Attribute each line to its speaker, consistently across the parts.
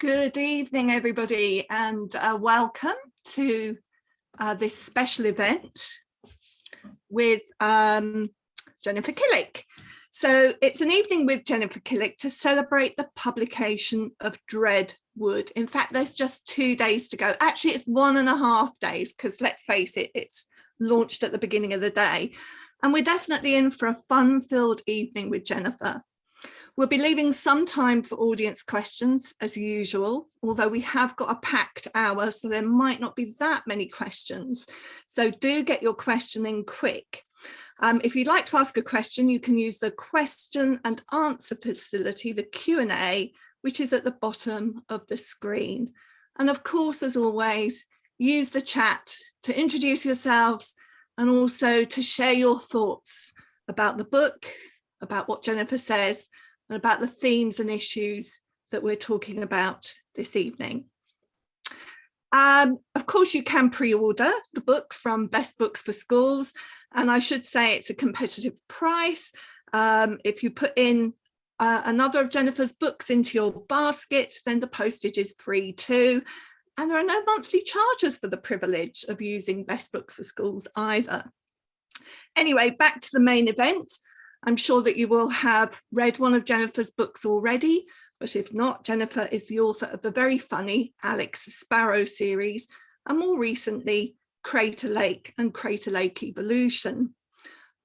Speaker 1: Good evening, everybody, and welcome to this special event with Jennifer Killick. So it's an evening with Jennifer Killick to celebrate the publication of Dreadwood. In fact, there's just 2 days to go. Actually, it's 1.5 days, because let's face it, it's launched at the beginning of the day. And we're definitely in for a fun-filled evening with Jennifer. We'll be leaving some time for audience questions as usual, although we have got a packed hour, so there might not be that many questions. So do get your question in quick. If you'd like to ask a question, you can use the question and answer facility, the Q&A, which is at the bottom of the screen. And of course, as always, use the chat to introduce yourselves and also to share your thoughts about the book, about what Jennifer says, and about the themes and issues that we're talking about this evening. Of course, you can pre-order the book from Best Books for Schools, and I should say it's a competitive price. If you put in another of Jennifer's books into your basket, then the postage is free too. And there are no monthly charges for the privilege of using Best Books for Schools either. Anyway, back to the main event. I'm sure that you will have read one of Jennifer's books already, but if not, Jennifer is the author of the very funny Alex the Sparrow series, and more recently, Crater Lake and Crater Lake Evolution.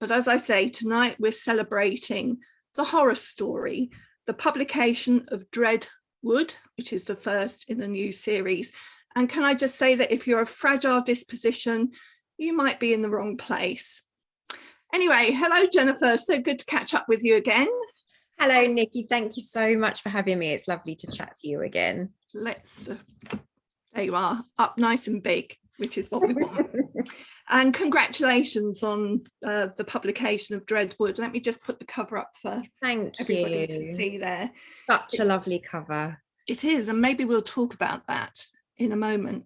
Speaker 1: But as I say, tonight we're celebrating the horror story, the publication of Dreadwood, which is the first in the new series. And can I just say that if you're a fragile disposition, you might be in the wrong place. Anyway, hello, Jennifer. So good to catch up with you again.
Speaker 2: Hello, Nikki. Thank you so much for having me. It's lovely to chat to you again.
Speaker 1: There you are, up nice and big, which is what we want. And congratulations on the publication of Dreadwood. Let me just put the cover up for everybody to see there.
Speaker 2: Such a lovely cover.
Speaker 1: It is, and maybe we'll talk about that in a moment.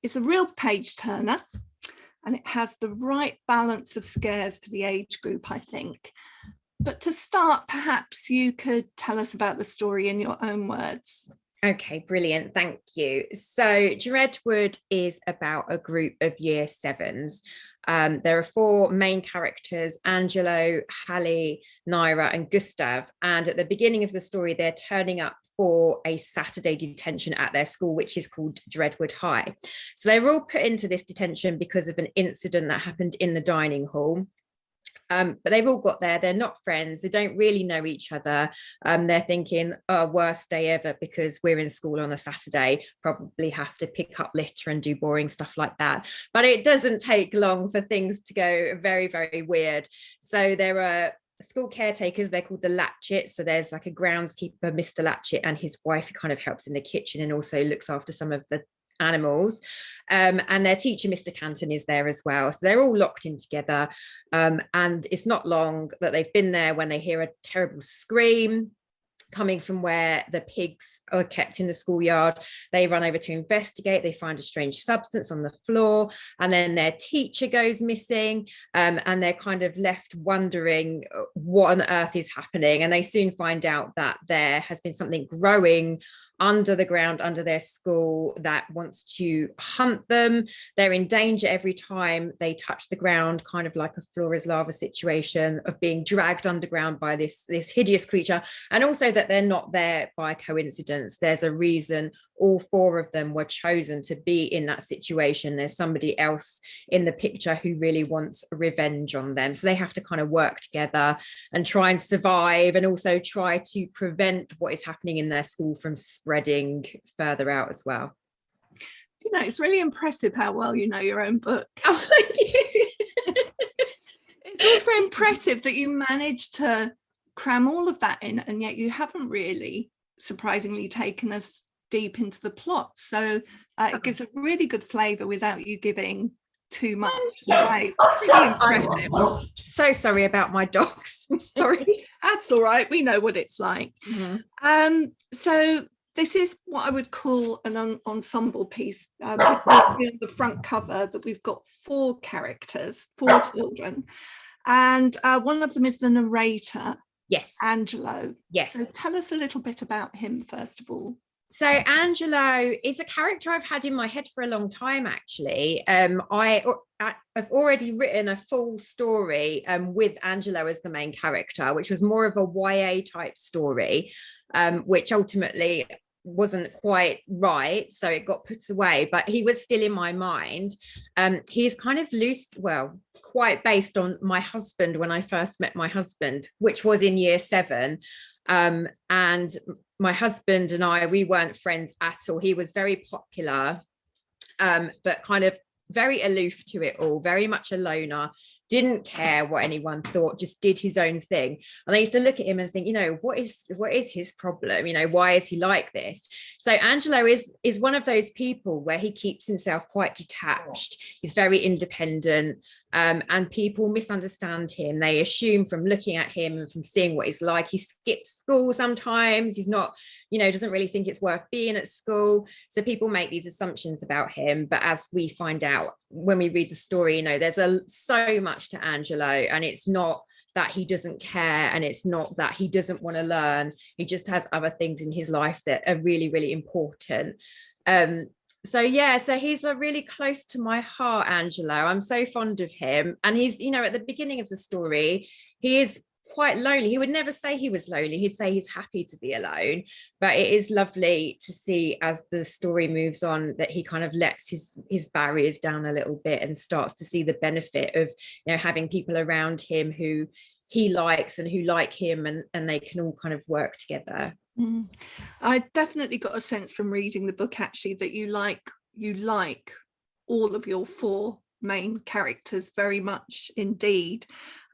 Speaker 1: It's a real page turner. And it has the right balance of scares for the age group, I think. But to start, perhaps you could tell us about the story in your own words.
Speaker 2: Okay, brilliant. Thank you. So Dreadwood is about a group of year sevens. There are 4 main characters, Angelo, Hallie, Naira and Gustav. And at the beginning of the story, they're turning up for a Saturday detention at their school, which is called Dreadwood High. So they were all put into this detention because of an incident that happened in the dining hall. But they've all got there. They're not friends. They don't really know each other. They're thinking, oh, worst day ever because we're in school on a Saturday, probably have to pick up litter and do boring stuff like that. But it doesn't take long for things to go very, very weird. So there are school caretakers, they're called the Latchets. So there's like a groundskeeper, Mr. Latchet, and his wife, who kind of helps in the kitchen and also looks after some of the animals, and their teacher, Mr. Canton, is there as well. So they're all locked in together, and it's not long that they've been there when they hear a terrible scream coming from where the pigs are kept in the schoolyard. They run over to investigate. They find a strange substance on the floor, and then their teacher goes missing, and they're kind of left wondering what on earth is happening. And they soon find out that there has been something growing under the ground under their school that wants to hunt them. They're in danger every time they touch the ground, kind of like a floor is lava situation of being dragged underground by this hideous creature. And also that they're not there by coincidence. There's a reason all 4 of them were chosen to be in that situation. There's somebody else in the picture who really wants revenge on them. So they have to kind of work together and try and survive, and also try to prevent what is happening in their school from spreading further out as well.
Speaker 1: You know, it's really impressive how well you know your own book.
Speaker 2: Oh, thank you.
Speaker 1: It's also impressive that you managed to cram all of that in, and yet you haven't really, surprisingly, taken us deep into the plot. So it gives a really good flavour without you giving too much away. Pretty impressive.
Speaker 2: I'm so sorry about my dogs. Sorry.
Speaker 1: That's all right. We know what it's like. Mm-hmm. So this is what I would call an ensemble piece. On the front cover that we've got 4 characters, 4 children, and one of them is the narrator.
Speaker 2: Yes.
Speaker 1: Angelo.
Speaker 2: Yes.
Speaker 1: So tell us a little bit about him, first of all.
Speaker 2: So Angelo is a character I've had in my head for a long time, actually. I've already written a full story with Angelo as the main character, which was more of a YA type story, which ultimately wasn't quite right, so it got put away, but he was still in my mind. He's kind of loose, well, quite based on my husband when I first met my husband, which was in year 7. And my husband and we weren't friends at all. He was very popular, but kind of very aloof to it all, very much a loner, didn't care what anyone thought, just did his own thing. And I used to look at him and think, what is his problem? Why is he like this? So Angelo is one of those people where he keeps himself quite detached. He's very independent, and people misunderstand him. They assume from looking at him and from seeing what he's like, he skips school sometimes. He's not, doesn't really think it's worth being at school. So people make these assumptions about him. But as we find out when we read the story, there's so much to Angelo, and it's not that he doesn't care, and it's not that he doesn't want to learn. He just has other things in his life that are really, really important. So he's a really close to my heart, Angelo. I'm so fond of him. And he's, at the beginning of the story, he is quite lonely. He would never say he was lonely. He'd say he's happy to be alone. But it is lovely to see as the story moves on that he kind of lets his barriers down a little bit and starts to see the benefit of, having people around him who he likes and who like him, and they can all kind of work together.
Speaker 1: I definitely got a sense from reading the book, actually, that you like all of your 4 main characters very much indeed.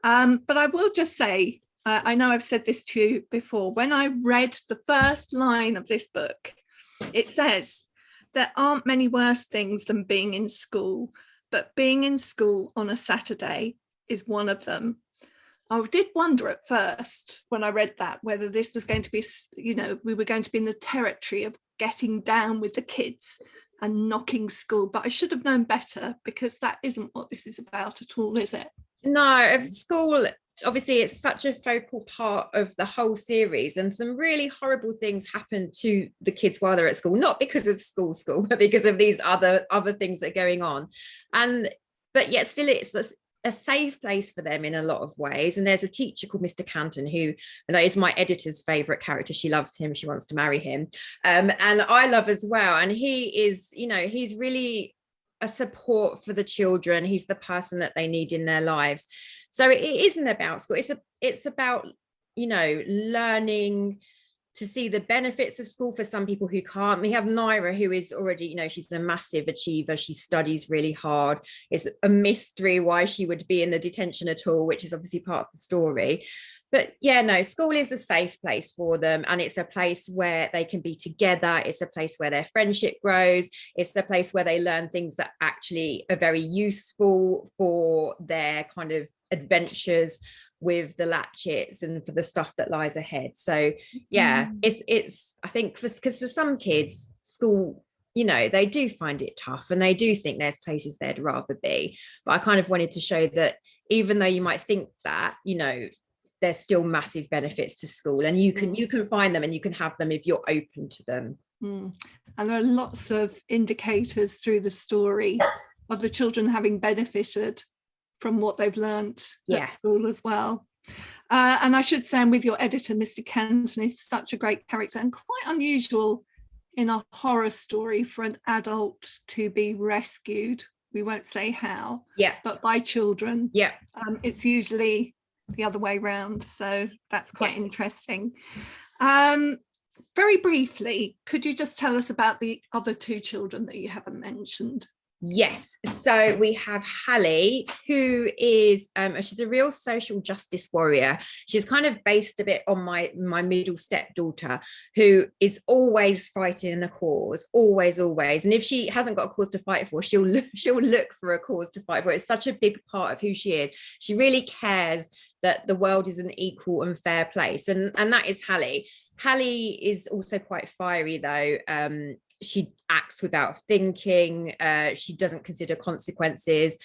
Speaker 1: But I will just say, I know I've said this to you before, when I read the first line of this book, it says, there aren't many worse things than being in school, but being in school on a Saturday is one of them. I did wonder at first when I read that whether this was going to be, we were going to be in the territory of getting down with the kids and knocking school, but I should have known better, because that isn't what this is about at all, is it?
Speaker 2: No, school, obviously it's such a focal part of the whole series, and some really horrible things happen to the kids while they're at school, not because of school, but because of these other things that are going on. But yet still it's a safe place for them in a lot of ways. And there's a teacher called Mr. Canton who is my editor's favorite character. She loves him, she wants to marry him, and I love as well. And he is, he's really a support for the children. He's the person that they need in their lives. So it isn't about school, it's about learning to see the benefits of school for some people who can't. We have Naira, who is already, she's a massive achiever. She studies really hard. It's a mystery why she would be in the detention at all, which is obviously part of the story. But school is a safe place for them, and it's a place where they can be together. It's a place where their friendship grows. It's the place where they learn things that actually are very useful for their kind of adventures with the latchets and for the stuff that lies ahead. So it's I think because for some kids, school, they do find it tough, and they do think there's places they'd rather be. But I kind of wanted to show that even though you might think that, there's still massive benefits to school, and you can find them and you can have them if you're open to them. And
Speaker 1: there are lots of indicators through the story of the children having benefited from what they've learnt at school as well. And I should say, I'm with your editor, Mr. Canton, is such a great character, and quite unusual in a horror story for an adult to be rescued. We won't say how, but by children. It's usually the other way round, so that's quite interesting. Very briefly, could you just tell us about the other 2 children that you haven't mentioned?
Speaker 2: Yes, so we have Hallie, who is she's a real social justice warrior. She's kind of based a bit on my middle stepdaughter, who is always fighting a cause, always. And if she hasn't got a cause to fight for, she'll look for a cause to fight for. It's such a big part of who she is. She really cares that the world is an equal and fair place, and that is Hallie. Hallie is also quite fiery, though. She acts without thinking. She doesn't consider consequences.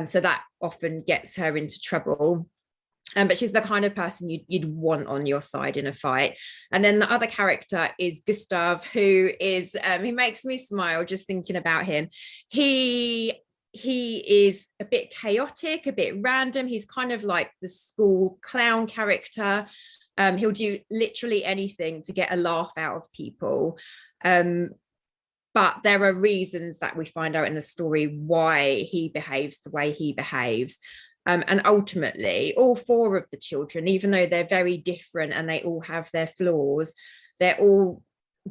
Speaker 2: So that often gets her into trouble. But she's the kind of person you'd want on your side in a fight. And then the other character is Gustav, who is he makes me smile just thinking about him. He is a bit chaotic, a bit random. He's kind of like the school clown character. He'll do literally anything to get a laugh out of people. But there are reasons that we find out in the story why he behaves the way he behaves. And ultimately, all four of the children, even though they're very different and they all have their flaws, they're all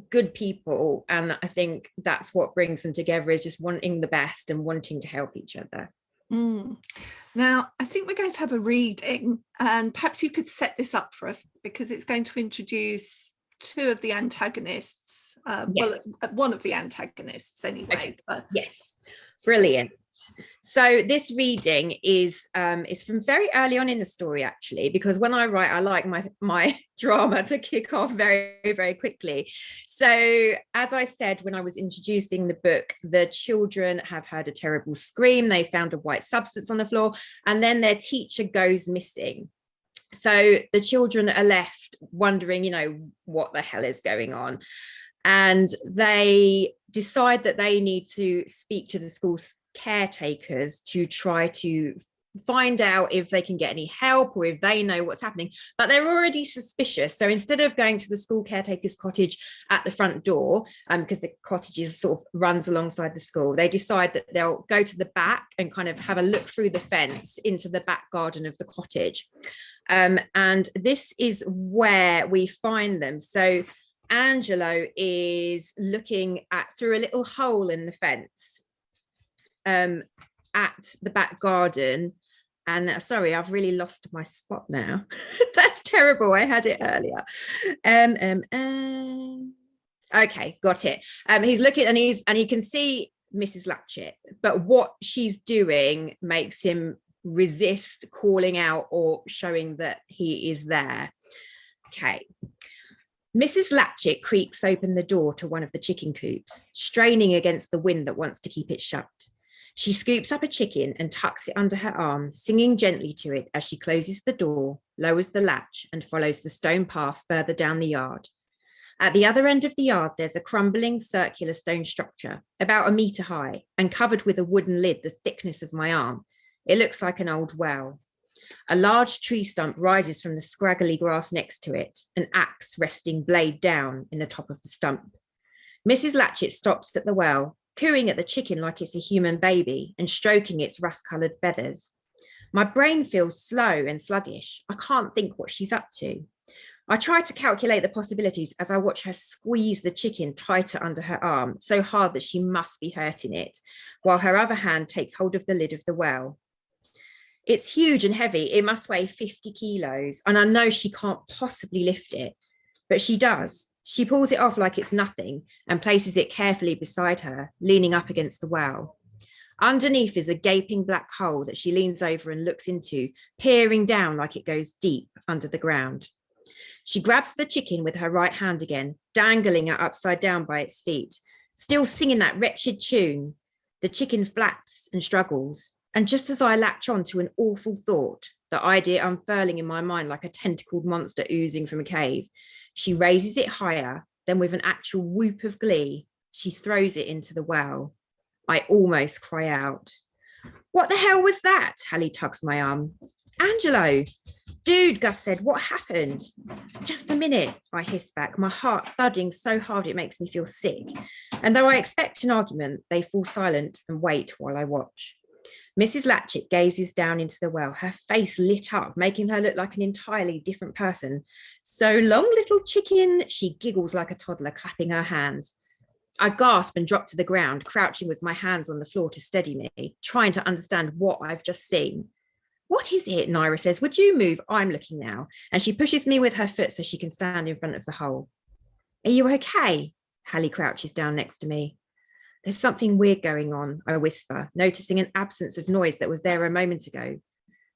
Speaker 2: good people. And I think that's what brings them together, is just wanting the best and wanting to help each other.
Speaker 1: Now, I think we're going to have a reading, and perhaps you could set this up for us, because it's going to introduce two of the antagonists. Well, one of the antagonists anyway.
Speaker 2: Okay. Yes, brilliant. So this reading is from very early on in the story, actually, because when I write, I like my drama to kick off very, very quickly. So as I said, when I was introducing the book, the children have heard a terrible scream. They found a white substance on the floor, and then their teacher goes missing. So the children are left wondering, what the hell is going on? And they decide that they need to speak to the school's caretakers to try to find out if they can get any help or if they know what's happening. But they're already suspicious. So instead of going to the school caretaker's cottage at the front door, because the cottage is sort of runs alongside the school, they decide that they'll go to the back and kind of have a look through the fence into the back garden of the cottage. And this is where we find them. So Angelo is looking through a little hole in the fence at the back garden. And sorry, I've really lost my spot now. That's terrible. I had it earlier. Okay, got it. He's looking, and he can see Mrs. Latchett, but what she's doing makes him resist calling out or showing that he is there. Okay. Mrs. Latchett creaks open the door to one of the chicken coops, straining against the wind that wants to keep it shut. She scoops up a chicken and tucks it under her arm, singing gently to it as she closes the door, lowers the latch, and follows the stone path further down the yard. At the other end of the yard, there's a crumbling circular stone structure, about 1 metre high, and covered with a wooden lid the thickness of my arm. It looks like an old well. A large tree stump rises from the scraggly grass next to it, an axe resting blade down in the top of the stump. Mrs. Latchett stops at the well, cooing at the chicken like it's a human baby and stroking its rust-coloured feathers. My brain feels slow and sluggish. I can't think what she's up to. I try to calculate the possibilities as I watch her squeeze the chicken tighter under her arm, so hard that she must be hurting it, while her other hand takes hold of the lid of the well. It's huge and heavy. It must weigh 50 kilos, and I know she can't possibly lift it, but she does. She pulls it off like it's nothing and places it carefully beside her, leaning up against the well. Underneath is a gaping black hole that she leans over and looks into, peering down like it goes deep under the ground. She grabs the chicken with her right hand again, dangling it upside down by its feet, still singing that wretched tune. The chicken flaps and struggles. And just as I latch on to an awful thought, the idea unfurling in my mind like a tentacled monster oozing from a cave, she raises it higher, then with an actual whoop of glee, she throws it into the well. I almost cry out. What the hell was that? Hallie tugs my arm. Angelo! Dude, Gus said, what happened? Just a minute, I hiss back, my heart thudding so hard it makes me feel sick. And though I expect an argument, they fall silent and wait while I watch. Mrs. Latchett gazes down into the well, her face lit up, making her look like an entirely different person. So long, little chicken, she giggles like a toddler, clapping her hands. I gasp and drop to the ground, crouching with my hands on the floor to steady me, trying to understand what I've just seen. What is it? Naira says. Would you move? I'm looking now. And she pushes me with her foot so she can stand in front of the hole. Are you okay? Hallie crouches down next to me. There's something weird going on, I whisper, noticing an absence of noise that was there a moment ago.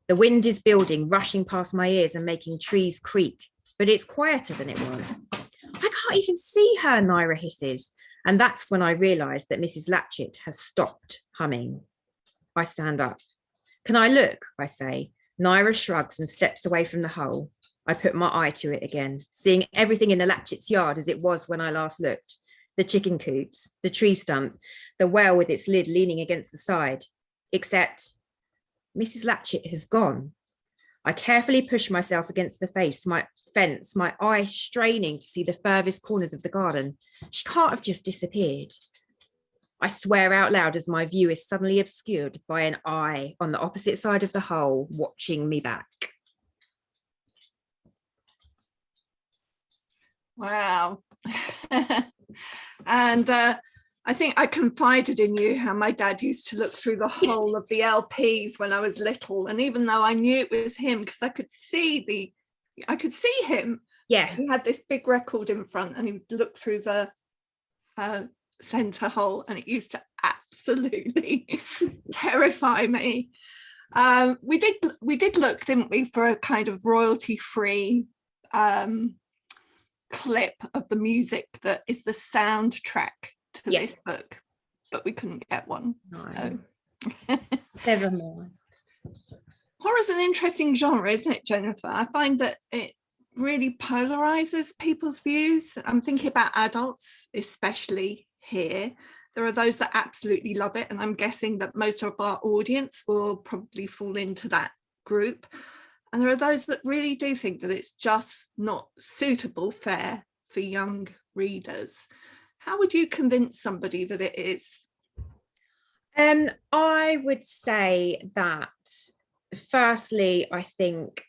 Speaker 2: The wind is building, rushing past my ears and making trees creak, but it's quieter than it was. I can't even see her, Naira hisses. And that's when I realise that Mrs. Latchett has stopped humming. I stand up. Can I look? I say. Naira shrugs and steps away from the hole. I put my eye to it again, seeing everything in the Latchett's yard as it was when I last looked. The chicken coops, the tree stump, the well with its lid leaning against the side. Except Mrs. Latchett has gone. I carefully pushed myself against the fence, my eyes straining to see the furthest corners of the garden. She can't have just disappeared. I swear out loud as my view is suddenly obscured by an eye on the opposite side of the hole watching me back.
Speaker 1: Wow. And I think I confided in you how my dad used to look through the whole of the LPs when I was little, and even though I knew it was him because I could see him.
Speaker 2: Yeah,
Speaker 1: he had this big record in front, and he would look through the center hole, and it used to absolutely terrify me. We did look, didn't we, for a kind of royalty-free clip of the music that is the soundtrack to this book, but we couldn't get one. No. So.
Speaker 2: Nevermore.
Speaker 1: Horror's an interesting genre, isn't it, Jennifer? I find that it really polarizes people's views. I'm thinking about adults, especially here. There are those that absolutely love it, and I'm guessing that most of our audience will probably fall into that group. And there are those that really do think that it's just not suitable fare for young readers. How would you convince somebody that it is?
Speaker 2: I would say that, firstly, I think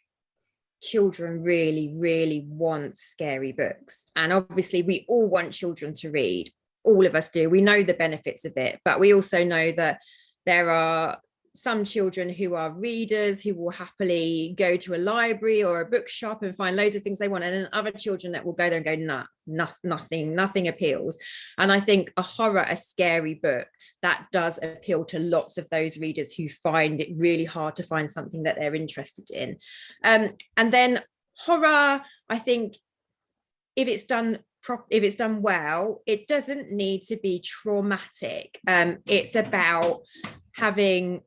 Speaker 2: children really, really want scary books. And obviously, we all want children to read. All of us do. We know the benefits of it, but we also know that there are some children who are readers who will happily go to a library or a bookshop and find loads of things they want, and then other children that will go there and go, nah, nothing appeals. And I think a scary book, that does appeal to lots of those readers who find it really hard to find something that they're interested in. And then horror, I think if it's done well, it doesn't need to be traumatic. It's about having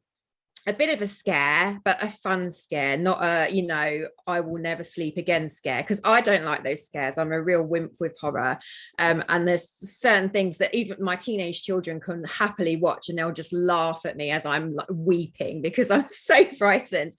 Speaker 2: a bit of a scare, but a fun scare, not a, I will never sleep again scare, because I don't like those scares. I'm a real wimp with horror. And there's certain things that even my teenage children can happily watch and they'll just laugh at me as I'm like weeping because I'm so frightened.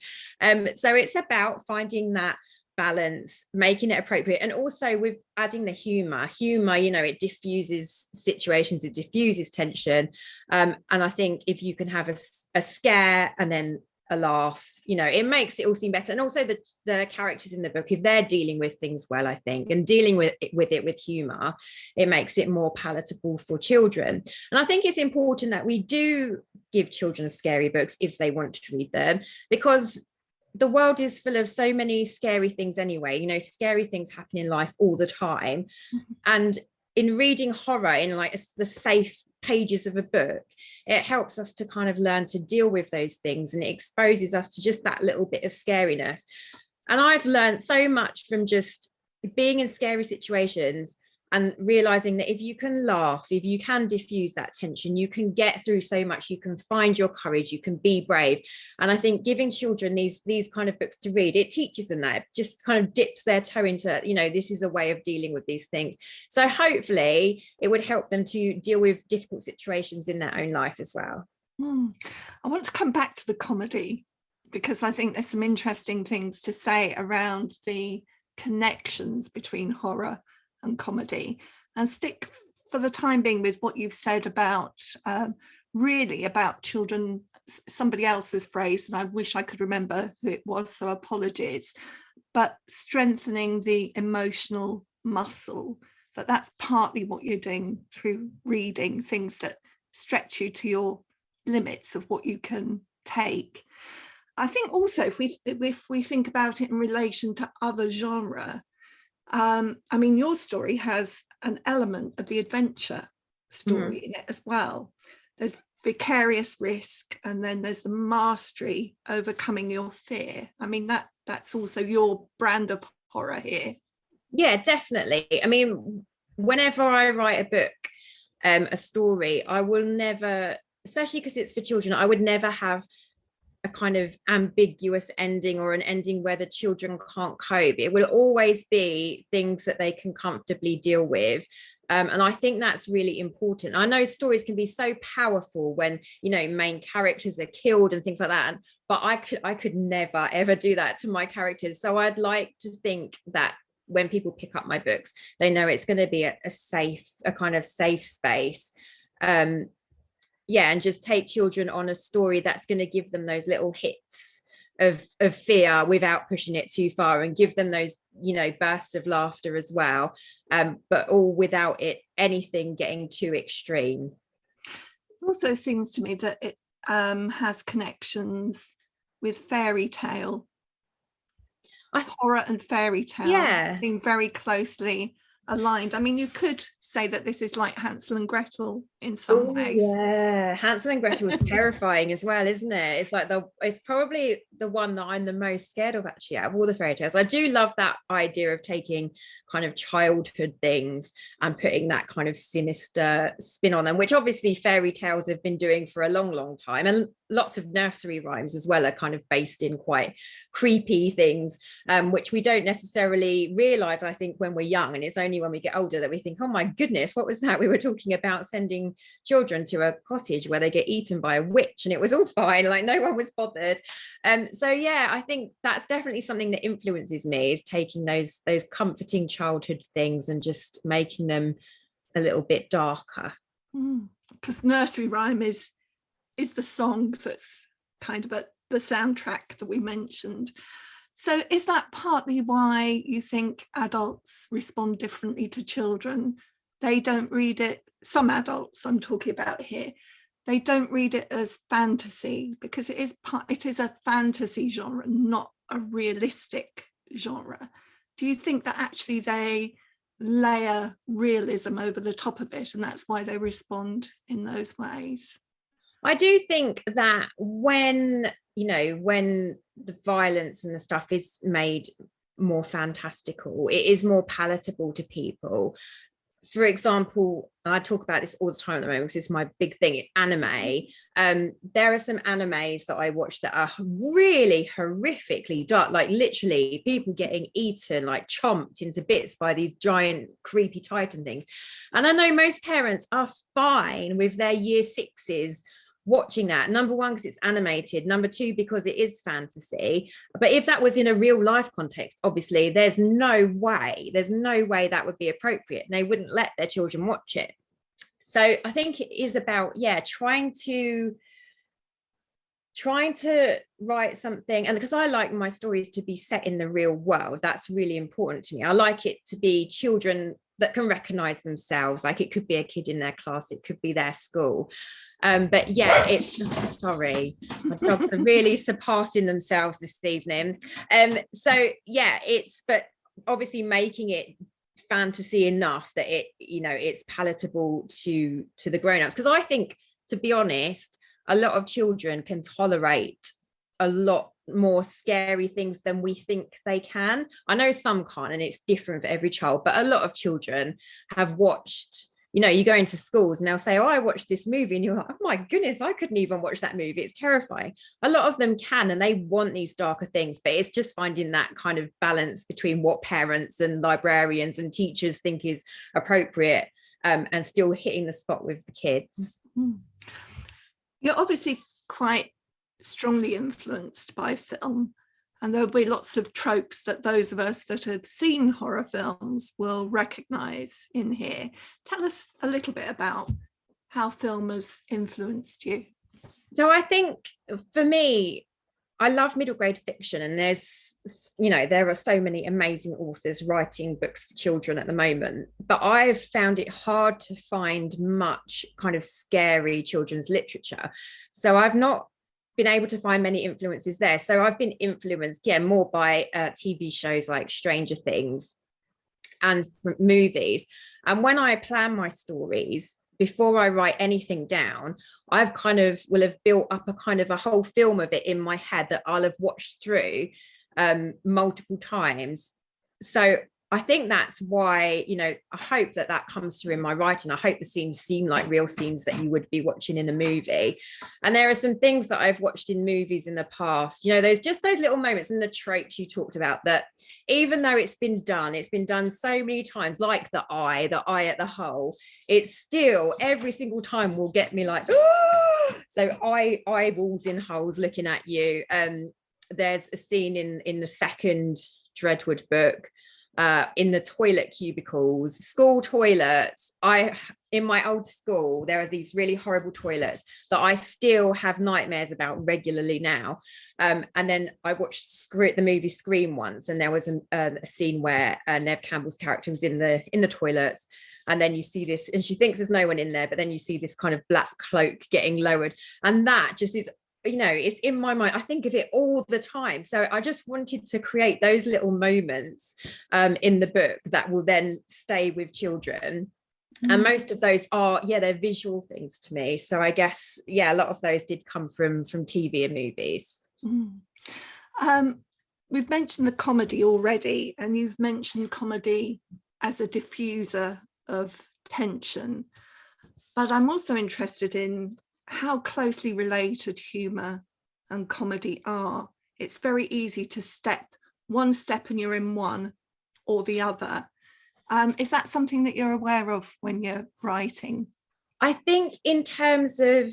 Speaker 2: So it's about finding that balance, making it appropriate, and also with adding the humor, it diffuses situations, it diffuses tension, and I think if you can have a scare and then a laugh, it makes it all seem better. And also the characters in the book, if they're dealing with things well, I think, and dealing with it with humor, it makes it more palatable for children. And I think it's important that we do give children scary books if they want to read them, because the world is full of so many scary things anyway. Scary things happen in life all the time. And in reading horror in like the safe pages of a book, it helps us to kind of learn to deal with those things, and it exposes us to just that little bit of scariness. And I've learned so much from just being in scary situations and realizing that if you can laugh, if you can diffuse that tension, you can get through so much, you can find your courage, you can be brave. And I think giving children these kind of books to read, it teaches them that, it just kind of dips their toe into, this is a way of dealing with these things. So hopefully it would help them to deal with difficult situations in their own life as well.
Speaker 1: I want to come back to the comedy, because I think there's some interesting things to say around the connections between horror and comedy, and stick for the time being with what you've said about really about children. Somebody else's phrase, and I wish I could remember who it was, so apologies, but strengthening the emotional muscle, that's partly what you're doing through reading, things that stretch you to your limits of what you can take. I think also if we think about it in relation to other genre, your story has an element of the adventure story in it as well. There's vicarious risk, and then there's the mastery, overcoming your fear. That's also your brand of horror here.
Speaker 2: Yeah, definitely. Whenever I write a book, a story, I will never, especially because it's for children, I would never have a kind of ambiguous ending or an ending where the children can't cope. It will always be things that they can comfortably deal with. And I think that's really important. I know stories can be so powerful when, you know, main characters are killed and things like that. But I could never, ever do that to my characters. So I'd like to think that when people pick up my books, they know it's going to be a kind of safe space. And just take children on a story that's going to give them those little hits of fear without pushing it too far, and give them those, you know, bursts of laughter as well, but all without anything getting too extreme.
Speaker 1: It also seems to me that it has connections with fairy tale. Horror and fairy tale being very closely aligned. I mean, you could say that this is like Hansel and Gretel in some ways.
Speaker 2: Yeah, Hansel and Gretel was terrifying as well, isn't it? It's like it's probably the one that I'm the most scared of, actually, out of all the fairy tales. I do love that idea of taking kind of childhood things and putting that kind of sinister spin on them, which obviously fairy tales have been doing for a long, long time. And lots of nursery rhymes as well are kind of based in quite creepy things, which we don't necessarily realize, I think, when we're young. And it's only when we get older that we think, oh my goodness, what was that? We were talking about sending children to a cottage where they get eaten by a witch and it was all fine, like no one was bothered. So yeah, I think that's definitely something that influences me, is taking those comforting childhood things and just making them a little bit darker.
Speaker 1: Because nursery rhyme is the song that's kind of the soundtrack that we mentioned. So is that partly why you think adults respond differently to children? They don't read it, some adults I'm talking about here, they don't read it as fantasy because it is a fantasy genre, not a realistic genre. Do you think that actually they layer realism over the top of it and that's why they respond in those ways?
Speaker 2: I do think that when the violence and the stuff is made more fantastical, it is more palatable to people. For example, I talk about this all the time at the moment because it's my big thing, anime. There are some animes that I watch that are really horrifically dark, like literally people getting eaten, like chomped into bits by these giant creepy titan things. And I know most parents are fine with their year sixes watching that. Number one, because it's animated. Number two, because it is fantasy. But if that was in a real life context, obviously there's no way that would be appropriate, and they wouldn't let their children watch it. So I think it is about trying to write something, and because I like my stories to be set in the real world, that's really important to me. I like it to be children that can recognize themselves, like it could be a kid in their class, it could be their school. But yeah, sorry, my dogs are really surpassing themselves this evening. So yeah, but obviously making it fantasy enough that it's palatable to the grown-ups, because I think, to be honest, a lot of children can tolerate a lot more scary things than we think they can. I know some can't, and it's different for every child, but a lot of children have watched, you go into schools and they'll say, oh, I watched this movie, and you're like, oh my goodness, I couldn't even watch that movie, it's terrifying. A lot of them can, and they want these darker things, but it's just finding that kind of balance between what parents and librarians and teachers think is appropriate, and still hitting the spot with the kids.
Speaker 1: You're obviously quite strongly influenced by film, and there'll be lots of tropes that those of us that have seen horror films will recognize in here. Tell us a little bit about how film has influenced you.
Speaker 2: So I think for me, I love middle grade fiction, and there are so many amazing authors writing books for children at the moment, but I've found it hard to find much kind of scary children's literature. So I've not been able to find many influences there. So I've been influenced, more by TV shows like Stranger Things and movies. And when I plan my stories, before I write anything down, I've will have built up a whole film of it in my head that I'll have watched through multiple times. So I think that's why, I hope that comes through in my writing. I hope the scenes seem like real scenes that you would be watching in a movie. And there are some things that I've watched in movies in the past, there's just those little moments and the tropes you talked about that even though it's been done so many times, like the eye at the hole, it's still every single time will get me like, oh! So eyeballs in holes looking at you. There's a scene in the second Dreadwood book, in the toilet cubicles, school toilets. In my old school, there are these really horrible toilets that I still have nightmares about regularly now. And then I watched the movie Scream once, and there was a scene where Neve Campbell's character was in the toilets. And then you see this, and she thinks there's no one in there, but then you see this kind of black cloak getting lowered. And that just is, it's in my mind. I think of it all the time. So I just wanted to create those little moments in the book that will then stay with children. And most of those are, they're visual things to me. So I guess, a lot of those did come from TV and movies.
Speaker 1: We've mentioned the comedy already, and you've mentioned comedy as a diffuser of tension. But I'm also interested in how closely related humour and comedy are. It's very easy to step one step and you're in one or the other. Is that something that you're aware of when you're writing?
Speaker 2: I think in terms of,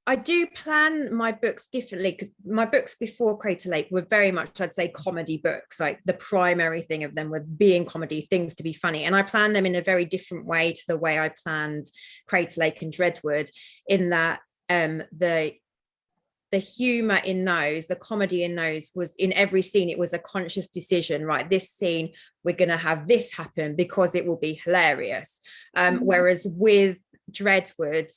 Speaker 2: I do plan my books differently, because my books before Crater Lake were very much, I'd say, comedy books. Like the primary thing of them were being comedy, things to be funny. And I planned them in a very different way to the way I planned Crater Lake and Dreadwood, in that the humor in those, the comedy in those, was in every scene, it was a conscious decision, right? This scene, we're going to have this happen because it will be hilarious. Whereas with Dreadwood,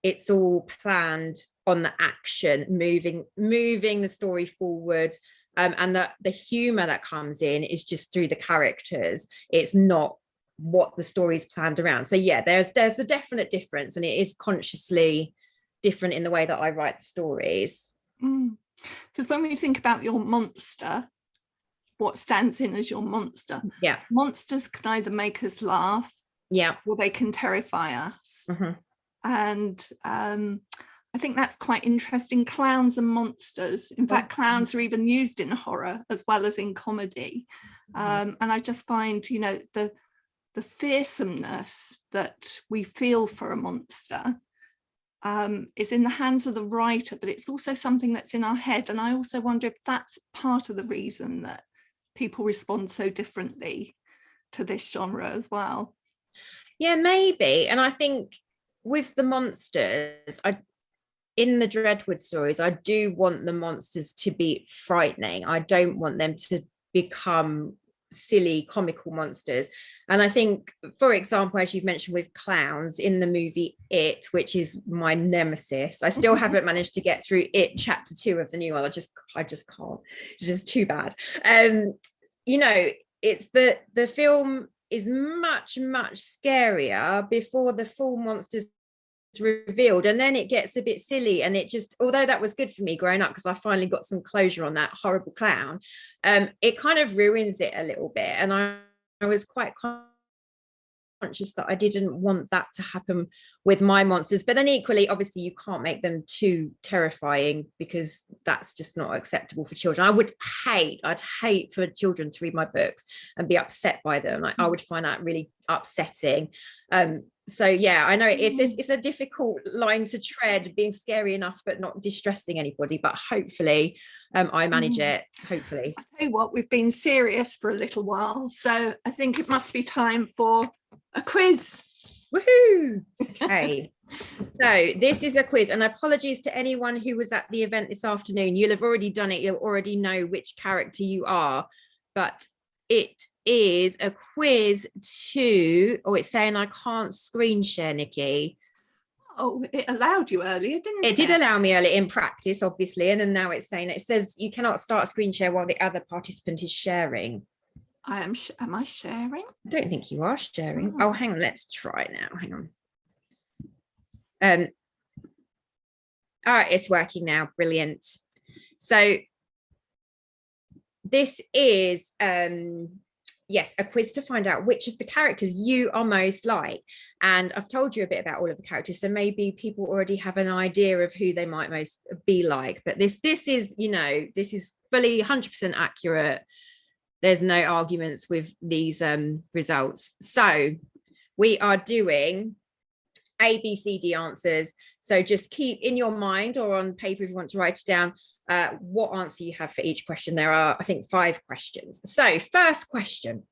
Speaker 2: it's all planned on the action, moving the story forward. And the humor that comes in is just through the characters. It's not what the story's planned around. So there's a definite difference, and it is consciously different in the way that I write stories.
Speaker 1: Because when we think about your monster, what stands in as your monster? Monsters can either make us laugh, or they can terrify us. And I think that's quite interesting. Clowns and monsters. In fact, clowns are even used in horror as well as in comedy. And I just find, the fearsomeness that we feel for a monster is in the hands of the writer, but it's also something that's in our head. And I also wonder if that's part of the reason that people respond so differently to this genre as well.
Speaker 2: Yeah, maybe. And I think with the monsters, in the Dreadwood stories, I do want the monsters to be frightening. I don't want them to become silly comical monsters. And I think, for example, as you've mentioned with clowns in the movie It, which is my nemesis, I still haven't managed to get through It chapter 2 of the new one. I just can't. It's just too bad. It's the film is much scarier before the full monsters revealed, and then it gets a bit silly, and it just, although that was good for me growing up because I finally got some closure on that horrible clown, it kind of ruins it a little bit. And I was quite conscious that I didn't want that to happen with my monsters. But then equally, obviously, you can't make them too terrifying, because that's just not acceptable for children. I'd hate for children to read my books and be upset by them. I would find that really upsetting. So I know it's a difficult line to tread, being scary enough but not distressing anybody, but hopefully I manage it. Hopefully.
Speaker 1: I tell you what, we've been serious for a little while, so I think it must be time for a quiz.
Speaker 2: Woohoo! Okay. So this is a quiz, and apologies to anyone who was at the event this afternoon. You'll have already done it. You'll already know which character you are, but it is a quiz it's saying I can't screen share, Nikki.
Speaker 1: Oh, it allowed you earlier, didn't it?
Speaker 2: It did allow me earlier in practice, obviously, and then now it says you cannot start screen share while the other participant is sharing.
Speaker 1: Am I sharing?
Speaker 2: I don't think you are sharing. Oh, hang on, let's try now. Hang on. All right, it's working now. Brilliant. So this is yes, a quiz to find out which of the characters you are most like. And I've told you a bit about all of the characters, so maybe people already have an idea of who they might most be like. But this is, you know, this is fully 100% accurate. There's no arguments with these results. So we are doing A, B, C, D answers. So just keep in your mind or on paper if you want to write it down what answer you have for each question. There are, I think, 5 questions. So first question,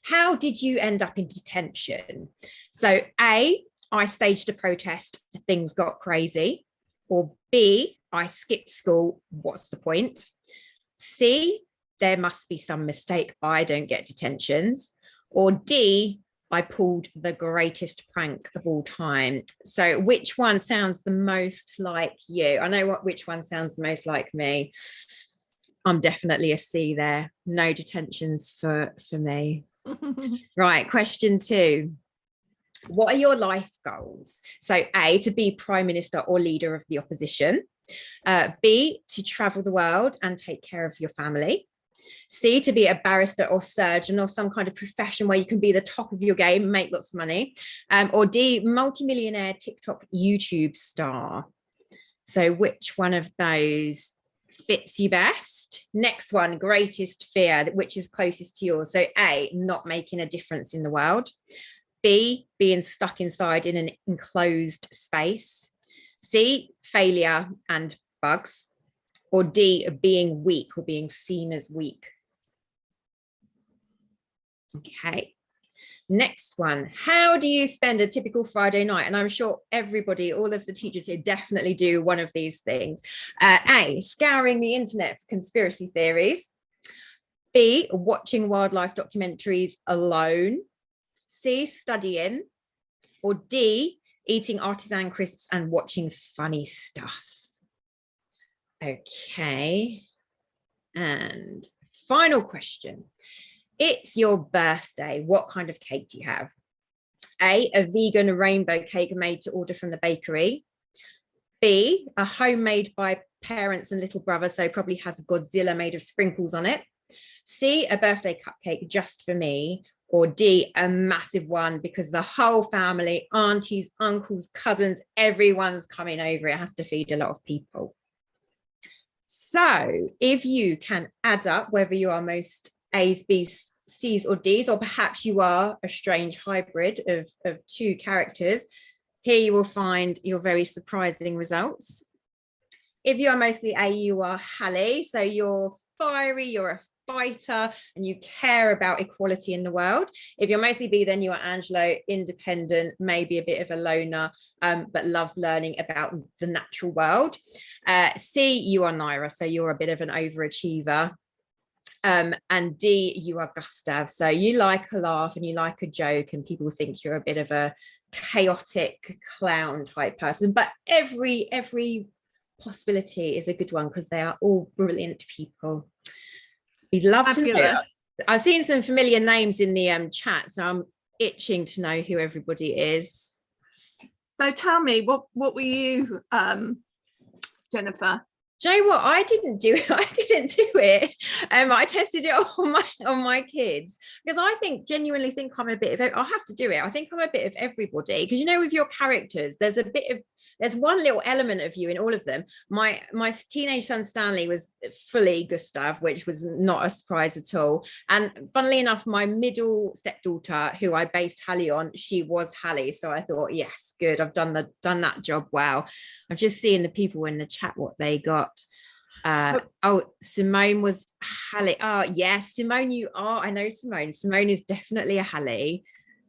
Speaker 2: how did you end up in detention? So A, I staged a protest, things got crazy. Or B, I skipped school, what's the point? C, there must be some mistake, I don't get detentions. Or D, I pulled the greatest prank of all time. So which one sounds the most like you? I know which one sounds the most like me. I'm definitely a C there. No detentions for me. Right, question 2. What are your life goals? So A, to be prime minister or leader of the opposition. B, to travel the world and take care of your family. C, to be a barrister or surgeon or some kind of profession where you can be the top of your game, make lots of money. Or D, multimillionaire TikTok YouTube star. So which one of those fits you best? Next one, greatest fear, which is closest to yours. So A, not making a difference in the world. B, being stuck inside in an enclosed space. C, failure and bugs. Or D, being weak or being seen as weak. Okay. Next one, how do you spend a typical Friday night? And I'm sure everybody, all of the teachers here definitely do one of these things. A, scouring the internet for conspiracy theories. B, watching wildlife documentaries alone. C, studying. Or D, eating artisan crisps and watching funny stuff. Okay. And final question. It's your birthday. What kind of cake do you have? A vegan rainbow cake made to order from the bakery. B, a homemade by parents and little brother, so probably has a Godzilla made of sprinkles on it. C, a birthday cupcake just for me. Or D, a massive one because the whole family, aunties, uncles, cousins, everyone's coming over. It has to feed a lot of people. So if you can add up whether you are most A's, B's, C's or D's, or perhaps you are a strange hybrid of 2 characters, here you will find your very surprising results. If you are mostly A, you are Hallie. So you're fiery, you're a fighter, and you care about equality in the world. If you're mostly B, then you are Angelo, independent, maybe a bit of a loner, but loves learning about the natural world. C, you are Naira, so you're a bit of an overachiever. And D, you are Gustav, so you like a laugh and you like a joke, and people think you're a bit of a chaotic clown type person. But every possibility is a good one because they are all brilliant people. We'd love
Speaker 1: Fabulous.
Speaker 2: to know. I've seen some familiar names in the chat, so I'm itching to know who everybody is.
Speaker 1: So tell me, what were you, Jennifer?
Speaker 2: Do you know what? I didn't do it. I tested it on my kids because I genuinely think I'm a bit of, I'll have to do it. I think I'm a bit of everybody because, you know, with your characters, there's one little element of you in all of them. My teenage son Stanley was fully Gustav, which was not a surprise at all. And funnily enough, my middle stepdaughter, who I based Hallie on, she was Hallie. So I thought, yes, good. I've done that job well. I'm just seeing the people in the chat what they got. Simone was Hallie. Oh yes, Simone, you are. I know Simone. Simone is definitely a Hallie.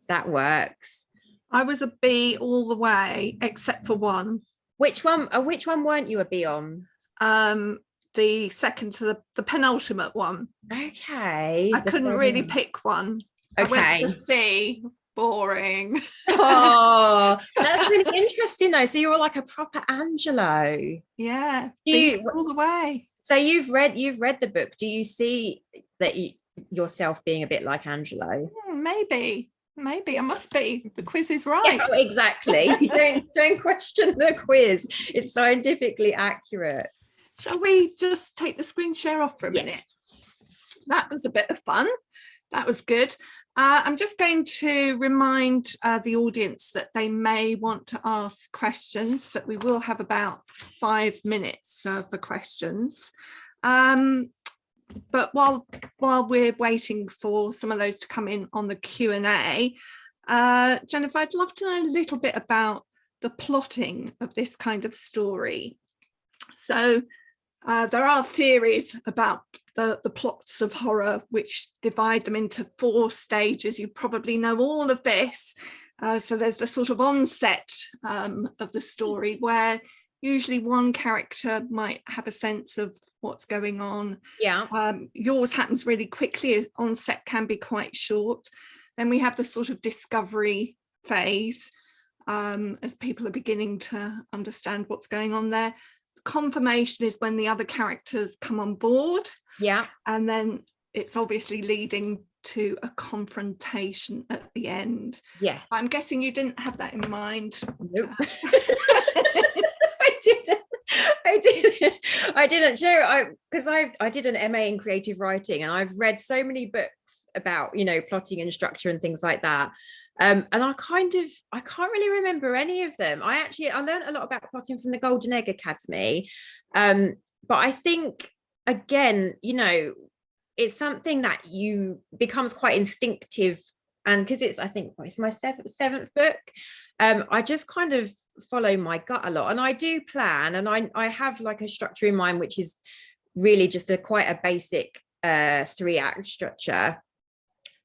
Speaker 2: That works.
Speaker 1: I was a B all the way except for one.
Speaker 2: Which one weren't you a B on?
Speaker 1: The second to the penultimate one.
Speaker 2: Okay.
Speaker 1: I couldn't really pick one.
Speaker 2: Okay.
Speaker 1: I went for C. Boring.
Speaker 2: Oh, that's really interesting though. So you're like a proper Angelo.
Speaker 1: Yeah, all the way.
Speaker 2: So you've read the book. Do you see that yourself being a bit like Angelo?
Speaker 1: Maybe I must be. The quiz is right.
Speaker 2: Yeah, exactly. don't question the quiz. It's scientifically accurate.
Speaker 1: Shall we just take the screen share off for a minute? That was a bit of fun. That was good. I'm just going to remind the audience that they may want to ask questions, that we will have about 5 minutes for questions. But while we're waiting for some of those to come in on the Q&A, Jennifer, I'd love to know a little bit about the plotting of this kind of story. So there are theories about the plots of horror, which divide them into 4 stages. You probably know all of this. So there's the sort of onset of the story, where usually one character might have a sense of what's going on.
Speaker 2: Yeah.
Speaker 1: Yours happens really quickly. Onset can be quite short. Then we have the sort of discovery phase, as people are beginning to understand what's going on there. Confirmation is when the other characters come on board.
Speaker 2: Yeah.
Speaker 1: And then it's obviously leading to a confrontation at the end.
Speaker 2: Yes.
Speaker 1: I'm guessing you didn't have that in mind.
Speaker 2: Nope. I didn't Joe, because I did an MA in creative writing, and I've read so many books about, you know, plotting and structure and things like that. And I can't really remember any of them. I learned a lot about plotting from the Golden Egg Academy. But I think, again, you know, it's something that becomes quite instinctive. And because I think it's my seventh book, I just kind of follow my gut a lot. And I do plan, and I have like a structure in mind, which is really just quite a basic 3-act structure.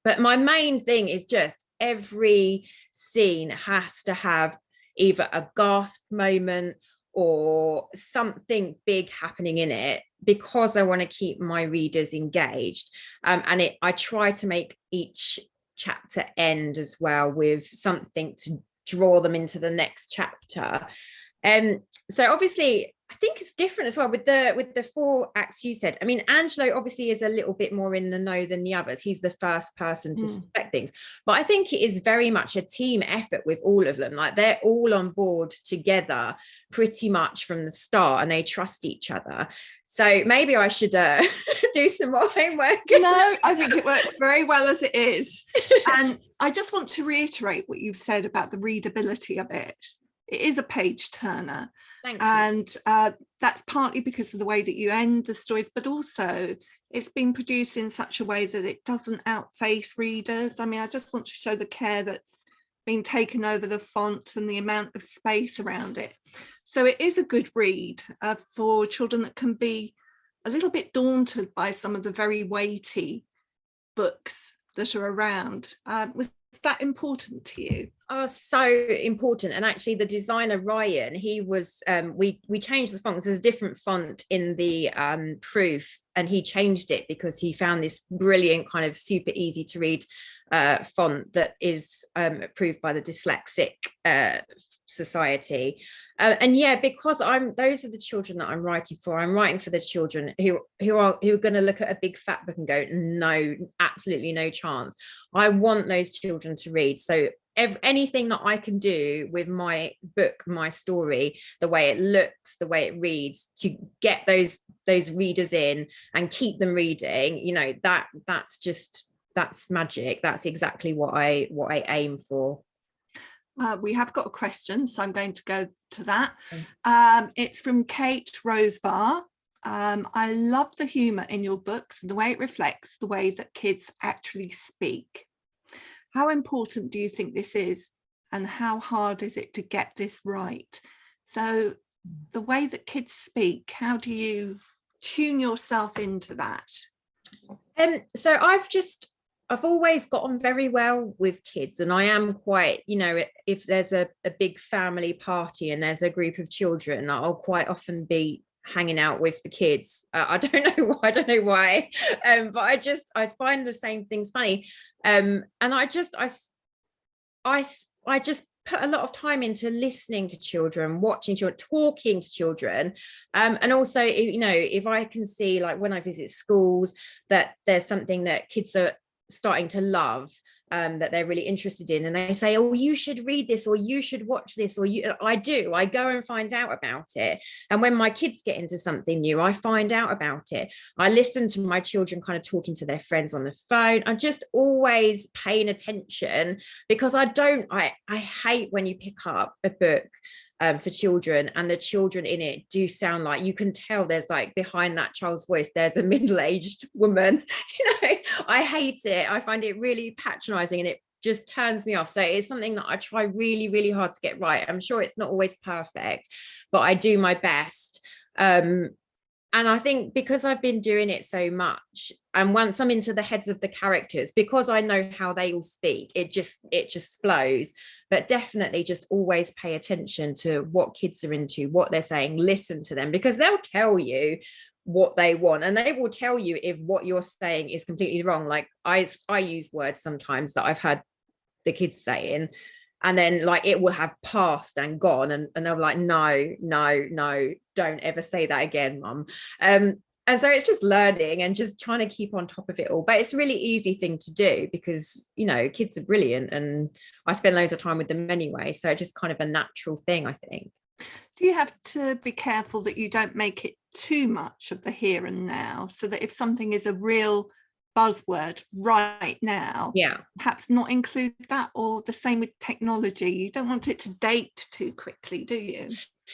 Speaker 2: But my main thing is just every scene has to have either a gasp moment or something big happening in it, because I want to keep my readers engaged. And I try to make each chapter end as well with something to draw them into the next chapter. So obviously I think it's different as well with the 4 acts you said. I mean, Angelo obviously is a little bit more in the know than the others. He's the first person to suspect things, but I think it is very much a team effort with all of them. Like, they're all on board together pretty much from the start, and they trust each other. So maybe I should do some more homework.
Speaker 1: No, I think it works very well as it is. And I just want to reiterate what you've said about the readability of it. It is a page turner.
Speaker 2: Thank you.
Speaker 1: And that's partly because of the way that you end the stories, but also it's been produced in such a way that it doesn't outface readers. I mean, I just want to show the care that's been taken over the font and the amount of space around it. So it is a good read for children that can be a little bit daunted by some of the very weighty books that are around. Was that important to you?
Speaker 2: Oh, so important. And actually the designer Ryan, he was we changed the font. There's a different font in the proof, and he changed it because he found this brilliant kind of super easy to read font that is approved by the Dyslexic Society. And yeah, because those are the children that I'm writing for. I'm writing for the children who are going to look at a big fat book and go, no, absolutely no chance. I want those children to read. So anything that I can do with my book, my story, the way it looks, the way it reads, to get those readers in and keep them reading, you know, that's magic. That's exactly what I aim for.
Speaker 1: We have got a question, so I'm going to go to that. It's from Kate Rosebar. I love the humour in your books and the way it reflects the way that kids actually speak. How important do you think this is, and how hard is it to get this right? So the way that kids speak, how do you tune yourself into that?
Speaker 2: So I've always got on very well with kids, and I am quite, you know, if there's a big family party and there's a group of children, I'll quite often be hanging out with the kids. I don't know why, but I find the same things funny, and I just put a lot of time into listening to children, watching children, talking to children, and also, you know, if I can see, like when I visit schools, that there's something that kids are starting to love, that they're really interested in, and they say, oh, you should read this, or you should watch this, or I go and find out about it. And when my kids get into something new, I find out about it. I listen to my children kind of talking to their friends on the phone. I'm just always paying attention, because I hate when you pick up a book for children and the children in it do sound like, you can tell there's like behind that child's voice there's a middle-aged woman. I hate it. I find it really patronizing, and it just turns me off. So it's something that I try really, really hard to get right. I'm sure it's not always perfect, but I do my best. And I think because I've been doing it so much, and once I'm into the heads of the characters, because I know how they all speak, it just flows. But definitely just always pay attention to what kids are into, what they're saying, listen to them, because they'll tell you what they want, and they will tell you if what you're saying is completely wrong. Like I use words sometimes that I've heard the kids saying, and then like it will have passed and gone, and they'll be like, no, don't ever say that again, mum. And so it's just learning and just trying to keep on top of it all. But it's a really easy thing to do, because kids are brilliant, and I spend loads of time with them anyway, so it's just kind of a natural thing, I think.
Speaker 1: Do you have to be careful that you don't make it too much of the here and now, so that if something is a real buzzword right now, perhaps not include that? Or the same with technology, you don't want it to date too quickly, do you?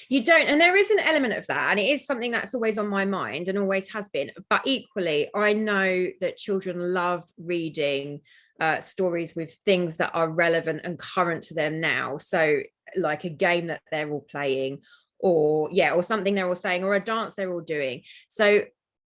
Speaker 2: You don't. And there is an element of that, and it is something that's always on my mind and always has been. But equally, I know that children love reading stories with things that are relevant and current to them now. So like a game that they're all playing, or something they're all saying, or a dance they're all doing. So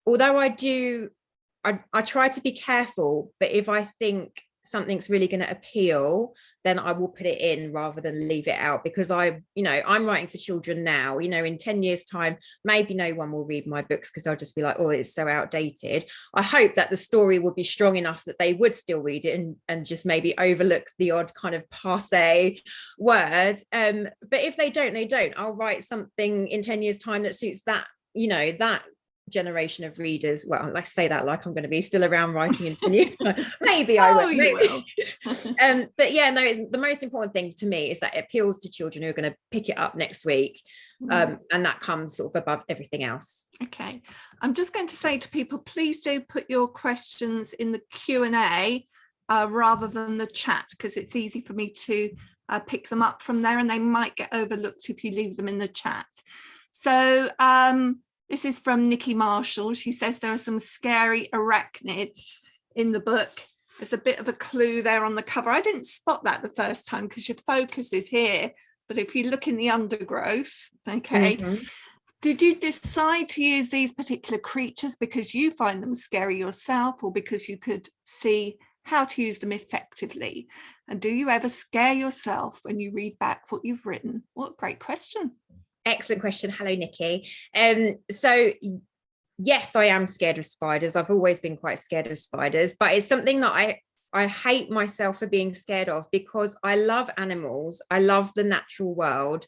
Speaker 2: although I try to be careful, but if I think something's really going to appeal, then I will put it in rather than leave it out, because I'm writing for children now. In 10 years time, maybe no one will read my books, because they'll just be like, oh, it's so outdated. I hope that the story will be strong enough that they would still read it, and just maybe overlook the odd kind of passé word. But if they don't, I'll write something in 10 years time that suits that that generation of readers. Well, I say that like I'm going to be still around writing in 10 years. Maybe I will. Maybe. But it's the most important thing to me is that it appeals to children who are going to pick it up next week, and that comes sort of above everything else.
Speaker 1: Okay, I'm just going to say to people, please do put your questions in the Q&A rather than the chat, because it's easy for me to pick them up from there, and they might get overlooked if you leave them in the chat. So this is from Nikki Marshall. She says there are some scary arachnids in the book. There's a bit of a clue there on the cover. I didn't spot that the first time because your focus is here. But if you look in the undergrowth, okay, did you decide to use these particular creatures because you find them scary yourself, or because you could see how to use them effectively? And do you ever scare yourself when you read back what you've written? What a great question.
Speaker 2: Excellent question. Hello, Nikki. So yes, I am scared of spiders. I've always been quite scared of spiders, but it's something that I hate myself for being scared of, because I love animals. I love the natural world.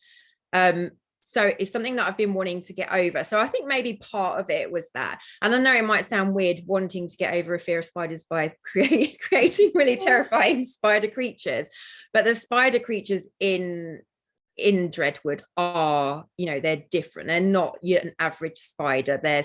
Speaker 2: So it's something that I've been wanting to get over. So I think maybe part of it was that. And I know it might sound weird wanting to get over a fear of spiders by creating really terrifying spider creatures, but the spider creatures in Dreadwood are, they're different. They're not an average spider. They're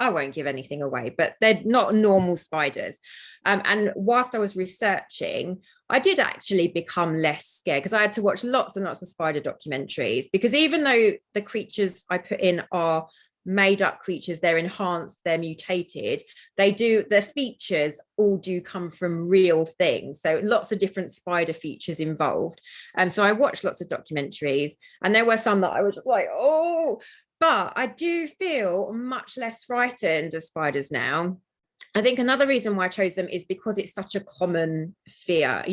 Speaker 2: I won't give anything away, but they're not normal spiders. And whilst I was researching, I did actually become less scared, because I had to watch lots and lots of spider documentaries, because even though the creatures I put in are made up creatures, they're enhanced, they're mutated, the features all do come from real things. So lots of different spider features involved. So I watched lots of documentaries, and there were some that I was just like, oh, but I do feel much less frightened of spiders now. I think another reason why I chose them is because it's such a common fear.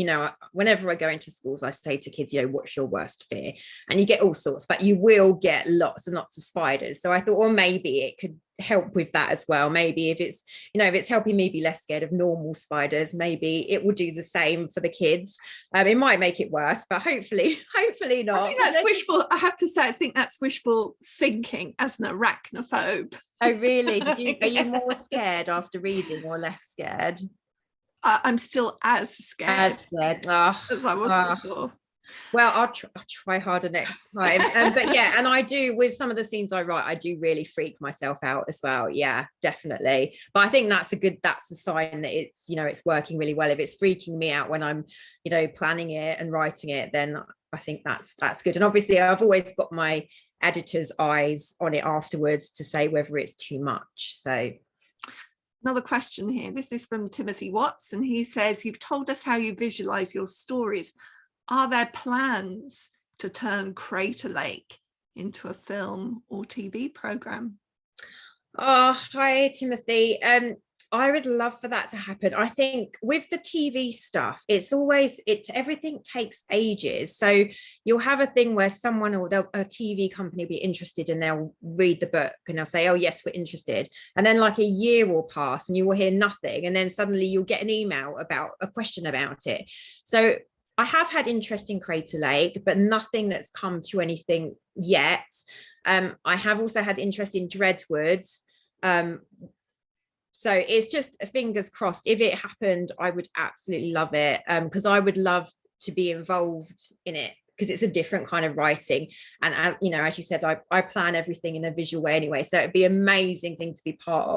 Speaker 2: Whenever I go into schools, I say to kids, what's your worst fear? And you get all sorts, but you will get lots and lots of spiders. So I thought, well, maybe it could help with that as well. Maybe if it's helping me be less scared of normal spiders, maybe it will do the same for the kids. It might make it worse, but hopefully not.
Speaker 1: I think that's wishful. I have to say, I think that's wishful thinking as an arachnophobe.
Speaker 2: Oh, really? Are you more scared after reading, or less scared?
Speaker 1: I'm still as scared
Speaker 2: Oh,
Speaker 1: as I was before.
Speaker 2: Well, I'll try harder next time. But yeah, and I do, with some of the scenes I write, I do really freak myself out as well. Yeah, definitely. But I think that's a sign that it's, it's working really well. If it's freaking me out when I'm, planning it and writing it, then I think that's good. And obviously I've always got my editor's eyes on it afterwards to say whether it's too much. So
Speaker 1: another question here. This is from Timothy Watts, and he says, you've told us how you visualize your stories. Are there plans to turn Crater Lake into a film or TV program?
Speaker 2: Oh, hi, Timothy. I would love for that to happen. I think with the TV stuff, everything takes ages. So you'll have a thing where someone or a TV company will be interested and they'll read the book and they'll say, oh, yes, we're interested. And then like a year will pass and you will hear nothing. And then suddenly you'll get an email about a question about it. So I have had interest in Crater Lake, but nothing that's come to anything yet. I have also had interest in Dreadwood. So it's just fingers crossed. If it happened, I would absolutely love it, because I would love to be involved in it, because it's a different kind of writing. And, as you said, I plan everything in a visual way anyway. So it'd be an amazing thing to be part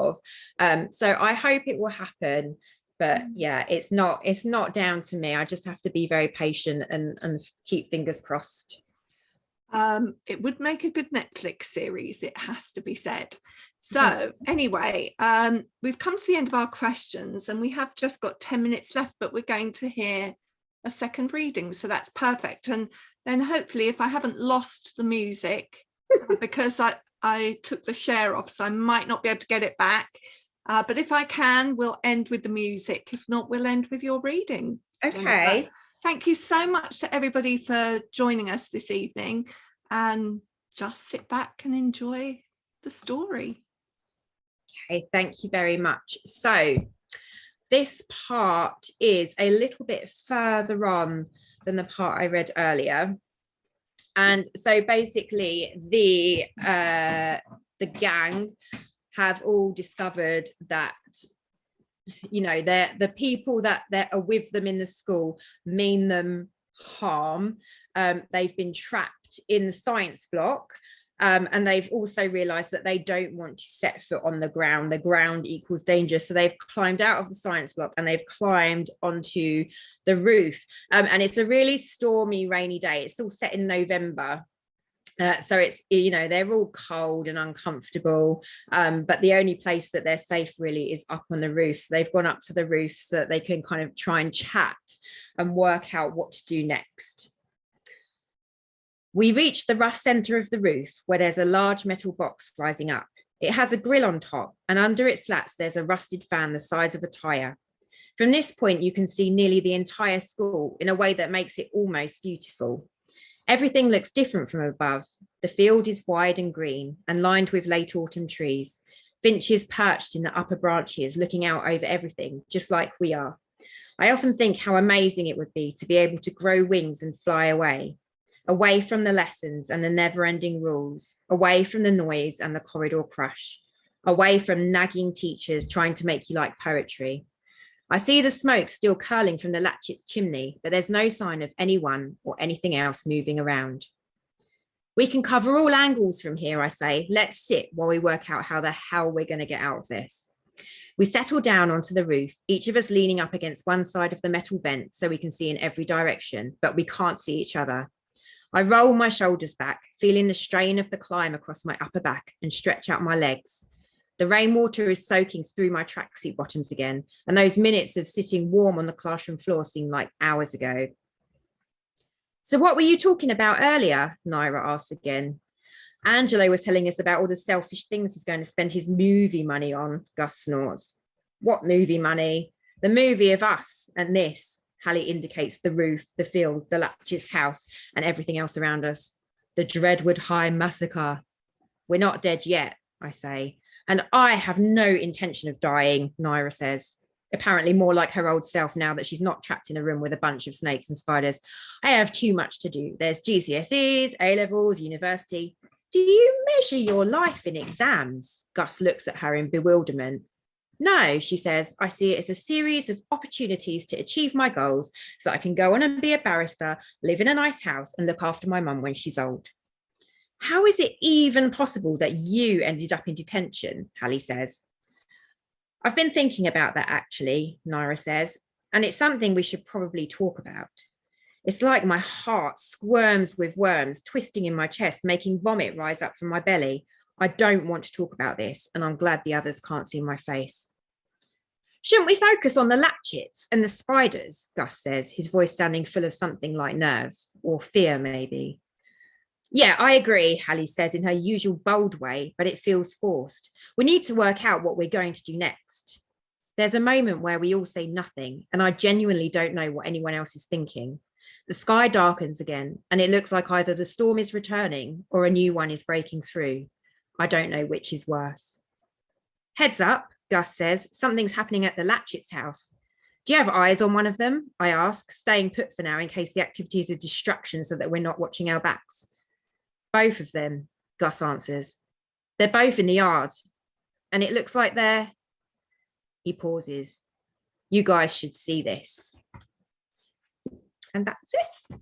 Speaker 2: of. So I hope it will happen. But yeah, it's not down to me. I just have to be very patient and keep fingers crossed.
Speaker 1: It would make a good Netflix series, it has to be said. So anyway, we've come to the end of our questions and we have just got 10 minutes left, but we're going to hear a second reading. So that's perfect. And then hopefully, if I haven't lost the music, because I took the share off, so I might not be able to get it back. But if I can, we'll end with the music. If not, we'll end with your reading.
Speaker 2: Okay.
Speaker 1: Jennifer. Thank you so much to everybody for joining us this evening, and just sit back and enjoy the story.
Speaker 2: Okay, thank you very much. So this part is a little bit further on than the part I read earlier. And so basically the gang have all discovered that, the people that are with them in the school mean them harm. They've been trapped in the science block. And they've also realized that they don't want to set foot on the ground. The ground equals danger. So they've climbed out of the science block and they've climbed onto the roof. And it's a really stormy, rainy day. It's all set in November. So it's, they're all cold and uncomfortable, but the only place that they're safe really is up on the roof. So they've gone up to the roof so that they can kind of try and chat and work out what to do next. We reach the rough center of the roof where there's a large metal box rising up. It has a grill on top, and under its slats there's a rusted fan the size of a tire. From this point you can see nearly the entire school in a way that makes it almost beautiful. Everything looks different from above. The field is wide and green and lined with late autumn trees. Finches perched in the upper branches looking out over everything, just like we are. I often think how amazing it would be to be able to grow wings and fly away from the lessons and the never-ending rules, away from the noise and the corridor crush, away from nagging teachers trying to make you like poetry. I see the smoke still curling from the Latchet's chimney, but there's no sign of anyone or anything else moving around. We can cover all angles from here, I say. Let's sit while we work out how the hell we're going to get out of this. We settle down onto the roof, each of us leaning up against one side of the metal vent so we can see in every direction, but we can't see each other. I roll my shoulders back, feeling the strain of the climb across my upper back, and stretch out my legs. The rainwater is soaking through my tracksuit bottoms again, and those minutes of sitting warm on the classroom floor seem like hours ago. So what were you talking about earlier? Naira asks again. Angelo was telling us about all the selfish things he's going to spend his movie money on, Gus snorts. What movie money? The movie of us and this. Hallie indicates the roof, the field, the Latch's house, and everything else around us. The Dreadwood High massacre. We're not dead yet, I say. And I have no intention of dying, Naira says, apparently more like her old self now that she's not trapped in a room with a bunch of snakes and spiders. I have too much to do. There's GCSEs, A-levels, university. Do you measure your life in exams? Gus looks at her in bewilderment. No, she says, I see it as a series of opportunities to achieve my goals so I can go on and be a barrister, live in a nice house, and look after my mum when she's old. How is it even possible that you ended up in detention? Hallie says. I've been thinking about that actually, Naira says, and it's something we should probably talk about. It's like my heart squirms with worms twisting in my chest, making vomit rise up from my belly. I don't want to talk about this, and I'm glad the others can't see my face. Shouldn't we focus on the latchets and the spiders? Gus says, his voice sounding full of something like nerves or fear, maybe. Yeah, I agree, Hallie says in her usual bold way, but it feels forced. We need to work out what we're going to do next. There's a moment where we all say nothing, and I genuinely don't know what anyone else is thinking. The sky darkens again, and it looks like either the storm is returning or a new one is breaking through. I don't know which is worse. Heads up, Gus says, something's happening at the Latchett's house. Do you have eyes on one of them? I ask, staying put for now in case the activity is a distraction so that we're not watching our backs. Both of them, Gus answers. They're both in the yard, and it looks like they're... He pauses. You guys should see this. And that's it.